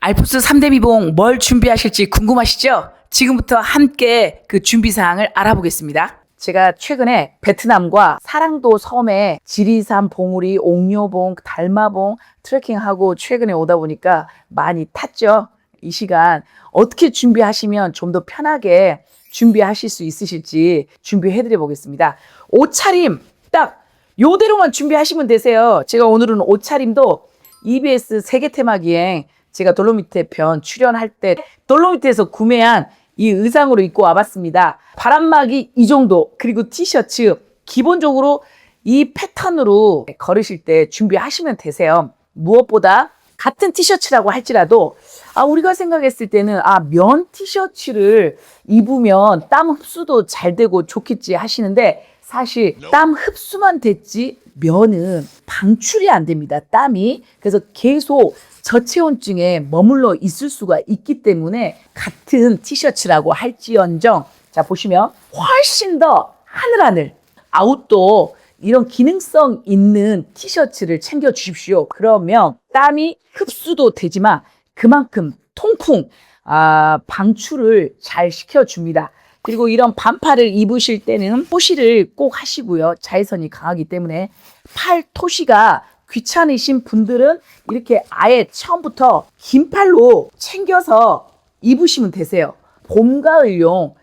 알프스 3대 미봉 뭘 준비하실지 궁금하시죠? 지금부터 함께 그 준비 사항을 알아보겠습니다. 제가 최근에 베트남과 사랑도 섬에 지리산 봉우리, 옥녀봉, 달마봉 트레킹하고 최근에 오다 보니까 많이 탔죠. 이 시간 어떻게 준비하시면 좀 더 편하게 준비하실 수 있으실지 준비해드려 보겠습니다. 옷차림 딱 요대로만 준비하시면 되세요. 제가 오늘은 옷차림도 EBS 세계 테마기행 제가 돌로미테 편 출연할 때 돌로미테에서 구매한 이 의상으로 입고 와봤습니다. 바람막이 이 정도, 그리고 티셔츠 기본적으로 이 패턴으로 걸으실 때 준비하시면 되세요. 무엇보다 같은 티셔츠라고 할지라도 우리가 생각했을 때는 면 티셔츠를 입으면 땀 흡수도 잘 되고 좋겠지 하시는데 사실 땀 흡수만 됐지 면은 방출이 안 됩니다. 땀이. 그래서 계속 저체온증에 머물러 있을 수가 있기 때문에 같은 티셔츠라고 할지언정 자 보시면 훨씬 더 하늘하늘 아웃도어 이런 기능성 있는 티셔츠를 챙겨 주십시오. 그러면 땀이 흡수도 되지만 그만큼 통풍 방출을 잘 시켜줍니다. 그리고 이런 반팔을 입으실 때는 토시를 꼭 하시고요. 자외선이 강하기 때문에 팔 토시가 귀찮으신 분들은 이렇게 아예 처음부터 긴 팔로 챙겨서 입으시면 되세요. 봄, 가을용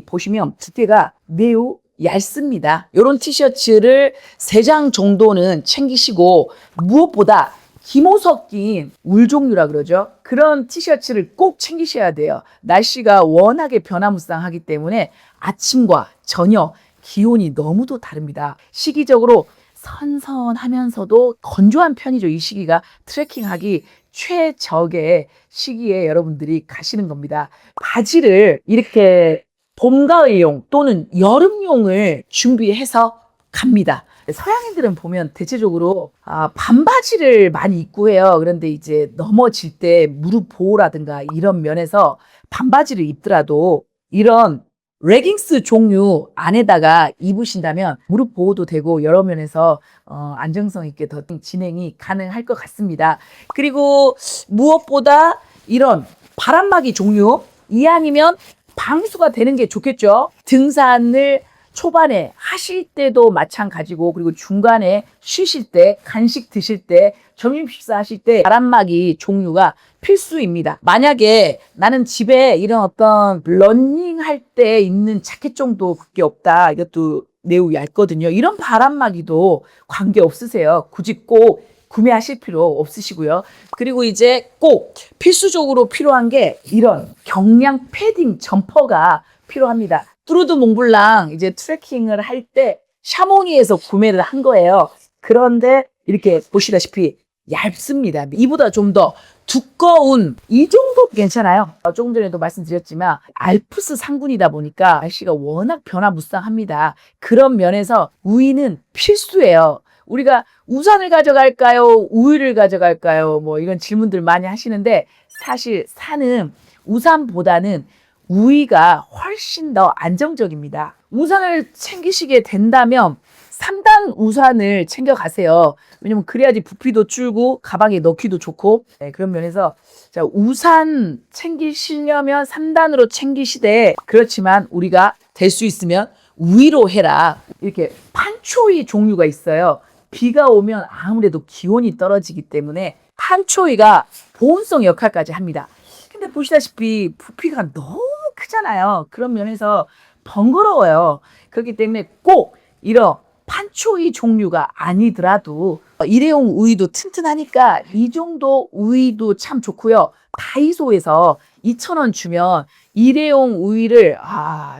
보시면 두께가 매우 얇습니다. 이런 티셔츠를 3장 정도는 챙기시고 무엇보다 기모 섞인 울 종류라 그러죠. 그런 티셔츠를 꼭 챙기셔야 돼요. 날씨가 워낙에 변화무쌍하기 때문에 아침과 저녁 기온이 너무도 다릅니다. 시기적으로 선선하면서도 건조한 편이죠. 이 시기가 트레킹하기 최적의 시기에 여러분들이 가시는 겁니다. 바지를 이렇게 봄, 가을용 또는 여름용을 준비해서 갑니다. 서양인들은 보면 대체적으로 반바지를 많이 입고 해요. 그런데 이제 넘어질 때 무릎 보호라든가 이런 면에서 반바지를 입더라도 이런 레깅스 종류 안에다가 입으신다면 무릎 보호도 되고 여러 면에서 안정성 있게 더 진행이 가능할 것 같습니다. 그리고 무엇보다 이런 바람막이 종류 이왕이면 방수가 되는 게 좋겠죠. 등산을 초반에 하실 때도 마찬가지고 그리고 중간에 쉬실 때 간식 드실 때 점심 식사하실 때 바람막이 종류가 필수입니다. 만약에 나는 집에 이런 어떤 러닝할 때 입는 자켓 정도밖에 없다. 이것도 매우 얇거든요. 이런 바람막이도 관계 없으세요. 굳이 꼭 구매하실 필요 없으시고요. 그리고 이제 꼭 필수적으로 필요한 게 이런 경량 패딩 점퍼가 필요합니다. 뚜르드 몽블랑 이제 트레킹을 할 때 샤몽이에서 구매를 한 거예요. 그런데 이렇게 보시다시피 얇습니다. 이보다 좀 더 두꺼운 이 정도 괜찮아요. 조금 전에도 말씀드렸지만 알프스 상군이다 보니까 날씨가 워낙 변화무쌍합니다. 그런 면에서 우위는 필수예요. 우리가 우산을 가져갈까요? 우위를 가져갈까요? 뭐 이런 질문들 많이 하시는데 사실 산은 우산보다는 우위가 훨씬 더 안정적입니다. 우산을 챙기시게 된다면 3단 우산을 챙겨가세요. 왜냐면 그래야지 부피도 줄고 가방에 넣기도 좋고 그런 면에서 자, 우산 챙기시려면 3단으로 챙기시되 그렇지만 우리가 될 수 있으면 우위로 해라. 이렇게 판초이 종류가 있어요. 비가 오면 아무래도 기온이 떨어지기 때문에 판초이가 보온성 역할까지 합니다. 근데 보시다시피 부피가 너무 크잖아요. 그런 면에서 번거로워요. 그렇기 때문에 꼭 이런 판초이 종류가 아니더라도 일회용 우유도 튼튼하니까 이 정도 우유도 참 좋고요. 다이소에서 2,000원 주면 일회용 우유를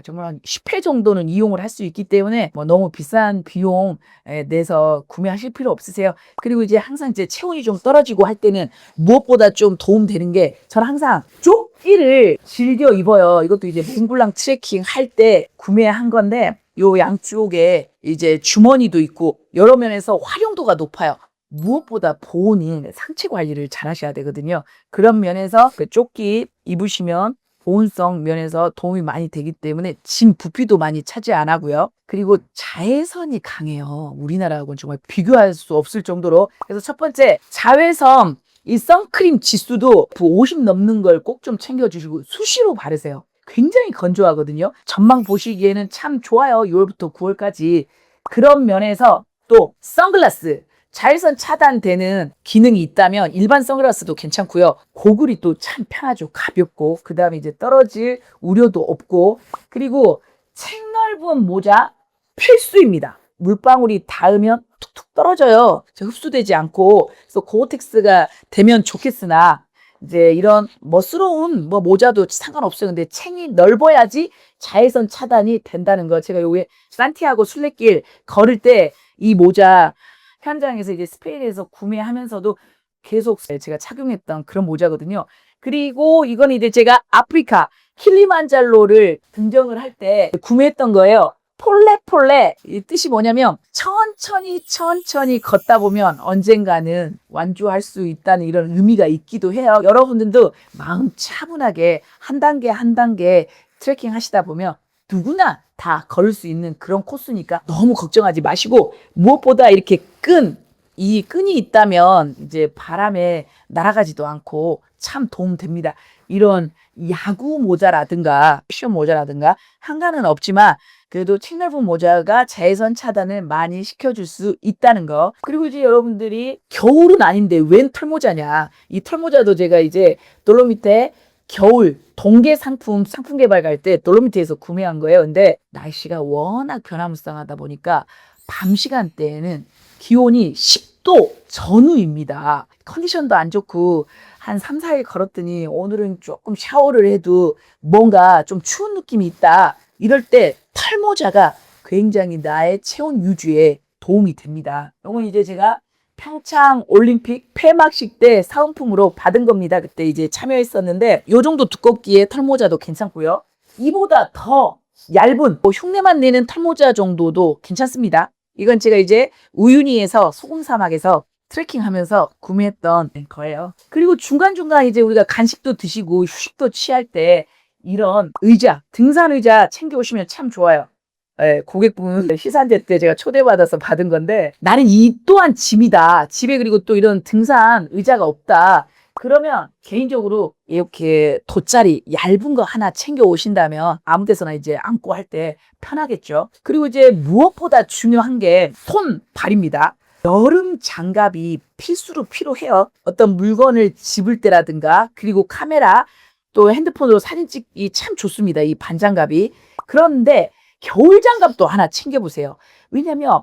정말 한 10회 정도는 이용을 할 수 있기 때문에 너무 비싼 비용 내서 구매하실 필요 없으세요. 그리고 이제 항상 이제 체온이 좀 떨어지고 할 때는 무엇보다 좀 도움 되는 게 저는 항상 조끼를 즐겨 입어요. 이것도 이제 몽블랑 트레킹 할 때 구매한 건데 요 양쪽에 이제 주머니도 있고 여러 면에서 활용도가 높아요. 무엇보다 보온은 상체 관리를 잘 하셔야 되거든요. 그런 면에서 그 조끼 입으시면 보온성 면에서 도움이 많이 되기 때문에 짐 부피도 많이 차지 안 하고요. 그리고 자외선이 강해요. 우리나라하고는 정말 비교할 수 없을 정도로. 그래서 첫 번째 자외선 이 선크림 지수도 50 넘는 걸 꼭 좀 챙겨주시고 수시로 바르세요. 굉장히 건조하거든요. 전망 보시기에는 참 좋아요. 6월부터 9월까지. 그런 면에서 또 선글라스. 자외선 차단되는 기능이 있다면 일반 선글라스도 괜찮고요. 고글이 또 참 편하죠. 가볍고 그 다음에 이제 떨어질 우려도 없고 그리고 책넓은 모자 필수입니다. 물방울이 닿으면 툭툭 떨어져요. 흡수되지 않고 그래서 고어텍스가 되면 좋겠으나 이제 이런 멋스러운 모자도 상관없어요. 근데 챙이 넓어야지 자외선 차단이 된다는 거. 제가 요게 산티아고 순례길 걸을 때 이 모자 현장에서 이제 스페인에서 구매하면서도 계속 제가 착용했던 그런 모자거든요. 그리고 이건 이제 제가 아프리카 킬리만자로를 등정을 할 때 구매했던 거예요. 폴레폴레. 이 뜻이 뭐냐면 천천히 걷다 보면 언젠가는 완주할 수 있다는 이런 의미가 있기도 해요. 여러분들도 마음 차분하게 한 단계 한 단계 트레킹 하시다 보면 누구나 다 걸을 수 있는 그런 코스니까 너무 걱정하지 마시고 무엇보다 이렇게 이 끈이 있다면 이제 바람에 날아가지도 않고 참 도움됩니다. 이런 야구 모자라든가 패션 모자라든가 한가는 없지만 그래도 책넓은 모자가 자외선 차단을 많이 시켜줄 수 있다는 거. 그리고 이제 여러분들이 겨울은 아닌데 웬 털모자냐. 이 털모자도 제가 이제 돌로미테 겨울 동계 상품 개발 갈 때 돌로미테에서 구매한 거예요. 근데 날씨가 워낙 변화무쌍하다 보니까 밤 시간대에는 기온이 10도 전후입니다. 컨디션도 안 좋고 한 3, 4일 걸었더니 오늘은 조금 샤워를 해도 뭔가 좀 추운 느낌이 있다. 이럴 때 털모자가 굉장히 나의 체온 유지에 도움이 됩니다. 이건 이제 제가 평창 올림픽 폐막식 때 사은품으로 받은 겁니다. 그때 이제 참여했었는데 요 정도 두껍기에 털모자도 괜찮고요. 이보다 더 얇은 흉내만 내는 털모자 정도도 괜찮습니다. 이건 제가 이제 우유니에서 소금사막에서 트레킹하면서 구매했던 거예요. 그리고 중간중간 이제 우리가 간식도 드시고 휴식도 취할 때 이런 의자, 등산 의자 챙겨오시면 참 좋아요. 고객분 시산제 때 제가 초대받아서 받은 건데 나는 이 또한 짐이다. 집에 그리고 또 이런 등산 의자가 없다. 그러면 개인적으로 이렇게 돗자리 얇은 거 하나 챙겨 오신다면 아무 데서나 이제 앉고 할 때 편하겠죠. 그리고 이제 무엇보다 중요한 게 손발입니다. 여름 장갑이 필수로 필요해요. 어떤 물건을 집을 때라든가 그리고 카메라 또 핸드폰으로 사진 찍기 참 좋습니다. 이 반장갑이. 그런데 겨울 장갑도 하나 챙겨보세요. 왜냐면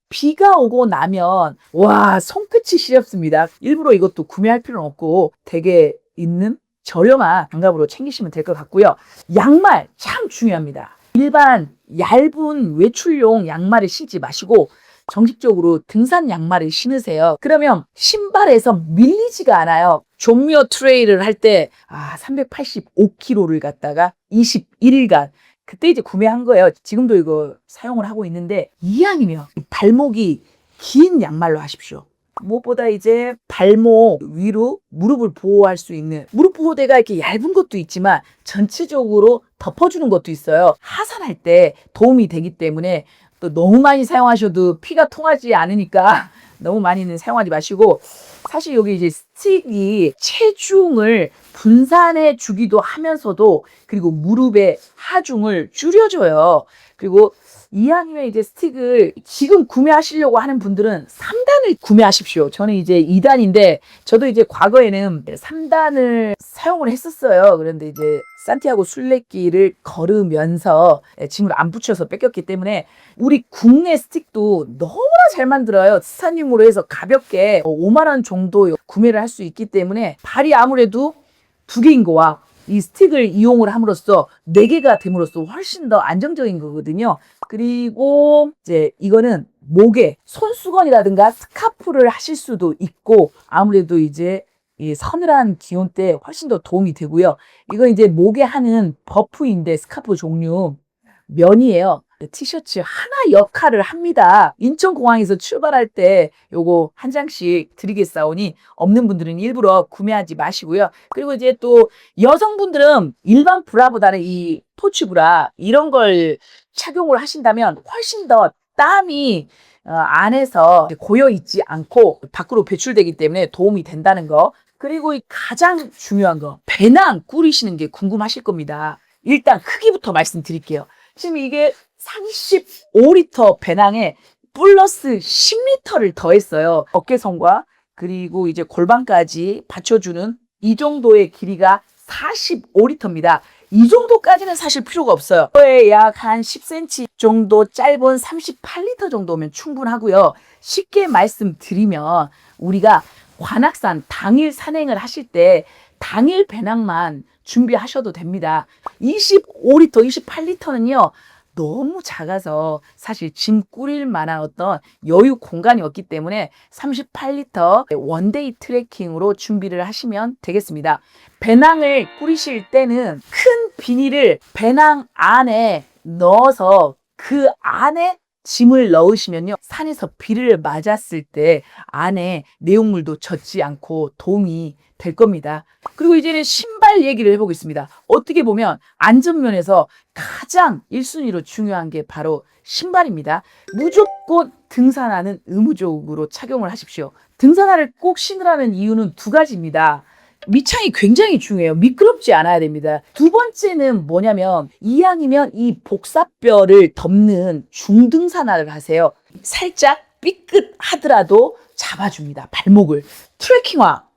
비가 오고 나면 와 손끝이 시렵습니다. 일부러 이것도 구매할 필요는 없고 되게 있는 저렴한 장갑으로 챙기시면 될 것 같고요. 양말 참 중요합니다. 일반 얇은 외출용 양말을 신지 마시고 정식적으로 등산 양말을 신으세요. 그러면 신발에서 밀리지가 않아요. 존미어 트레일을 할 때 385km를 갔다가 21일간 그때 이제 구매한 거예요. 지금도 이거 사용을 하고 있는데 이왕이면 발목이 긴 양말로 하십시오. 무엇보다 이제 발목 위로 무릎을 보호할 수 있는 무릎 보호대가 이렇게 얇은 것도 있지만 전체적으로 덮어주는 것도 있어요. 하산할 때 도움이 되기 때문에 또 너무 많이 사용하셔도 피가 통하지 않으니까 너무 많이는 사용하지 마시고 사실 여기 이제 스틱이 체중을 분산해 주기도 하면서도 그리고 무릎의 하중을 줄여줘요. 그리고 이왕이면 이제 스틱을 지금 구매하시려고 하는 분들은 3단을 구매하십시오. 저는 이제 2단인데 저도 이제 과거에는 3단을 사용을 했었어요. 그런데 이제 산티아고 순례길을 걸으면서 짐을 안 붙여서 뺏겼기 때문에 우리 국내 스틱도 너무나 잘 만들어요. 스타님으로 해서 가볍게 5만 원 정도 구매를 할 수 있기 때문에 발이 아무래도 2개인 거와 이 스틱을 이용을 함으로써 4개가 됨으로써 훨씬 더 안정적인 거거든요. 그리고 이제 이거는 목에 손수건이라든가 스카프를 하실 수도 있고 아무래도 이제 이 서늘한 기온 때 훨씬 더 도움이 되고요. 이거 이제 목에 하는 버프인데 스카프 종류 면이에요. 티셔츠 하나 역할을 합니다. 인천공항에서 출발할 때 요거 한 장씩 드리겠사오니 없는 분들은 일부러 구매하지 마시고요. 그리고 이제 또 여성분들은 일반 브라보다는 이 토치 브라 이런 걸 착용을 하신다면 훨씬 더 땀이 안에서 고여 있지 않고 밖으로 배출되기 때문에 도움이 된다는 거. 그리고 이 가장 중요한 거, 배낭 꾸리시는 게 궁금하실 겁니다. 일단 크기부터 말씀드릴게요. 지금 이게 35리터 배낭에 플러스 10리터를 더했어요. 어깨선과 그리고 이제 골반까지 받쳐주는 이 정도의 길이가 45리터입니다. 이 정도까지는 사실 필요가 없어요. 약 한 10cm 정도 짧은 38리터 정도면 충분하고요. 쉽게 말씀드리면 우리가 관악산 당일 산행을 하실 때 당일 배낭만 준비하셔도 됩니다. 25리터, 28리터는요. 너무 작아서 사실 짐 꾸릴 만한 어떤 여유 공간이 없기 때문에 38리터 원데이 트레킹으로 준비를 하시면 되겠습니다. 배낭을 꾸리실 때는 큰 비닐을 배낭 안에 넣어서 그 안에 짐을 넣으시면요. 산에서 비를 맞았을 때 안에 내용물도 젖지 않고 도움이 될 겁니다. 그리고 이제는 신발 얘기를 해보겠습니다. 어떻게 보면 안전면에서 가장 1순위로 중요한 게 바로 신발입니다. 무조건 등산화는 의무적으로 착용을 하십시오. 등산화를 꼭 신으라는 이유는 두 가지입니다. 밑창이 굉장히 중요해요. 미끄럽지 않아야 됩니다. 두 번째는 뭐냐면 이왕이면 이 복사뼈를 덮는 중등산화를 하세요. 살짝 삐끗하더라도 잡아줍니다. 발목을. 트레킹화.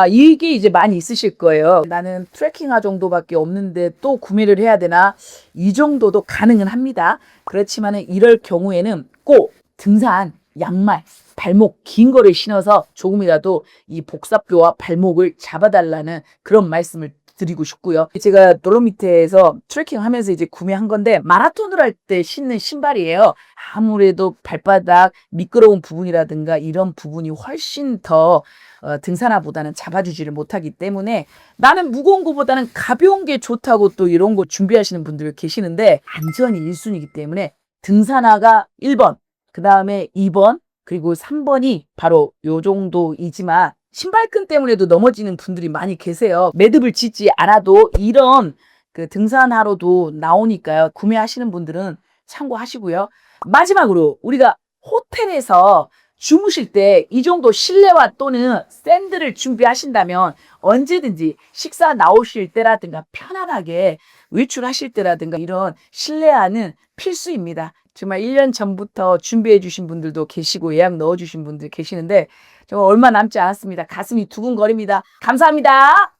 이게 이제 많이 있으실 거예요. 나는 트레킹화 정도밖에 없는데 또 구매를 해야 되나? 이 정도도 가능은 합니다. 그렇지만 이럴 경우에는 꼭 등산 양말, 발목 긴 거를 신어서 조금이라도 이 복사뼈와 발목을 잡아달라는 그런 말씀을 드리고 싶고요. 제가 돌로미테에서 트레킹 하면서 이제 구매한 건데 마라톤을 할 때 신는 신발이에요. 아무래도 발바닥 미끄러운 부분이라든가 이런 부분이 훨씬 더 등산화보다는 잡아주지를 못하기 때문에 나는 무거운 거보다는 가벼운 게 좋다고 또 이런 거 준비하시는 분들 계시는데 안전이 1순위이기 때문에 등산화가 1번, 그 다음에 2번, 그리고 3번이 바로 요 정도이지만 신발끈 때문에도 넘어지는 분들이 많이 계세요. 매듭을 짓지 않아도 이런 그 등산화로도 나오니까요. 구매하시는 분들은 참고하시고요. 마지막으로 우리가 호텔에서 주무실 때 이 정도 실내화 또는 샌들을 준비하신다면 언제든지 식사 나오실 때라든가 편안하게 외출하실 때라든가 이런 실내화는 필수입니다. 정말 1년 전부터 준비해 주신 분들도 계시고 예약 넣어 주신 분들 계시는데 정말 얼마 남지 않았습니다. 가슴이 두근거립니다. 감사합니다.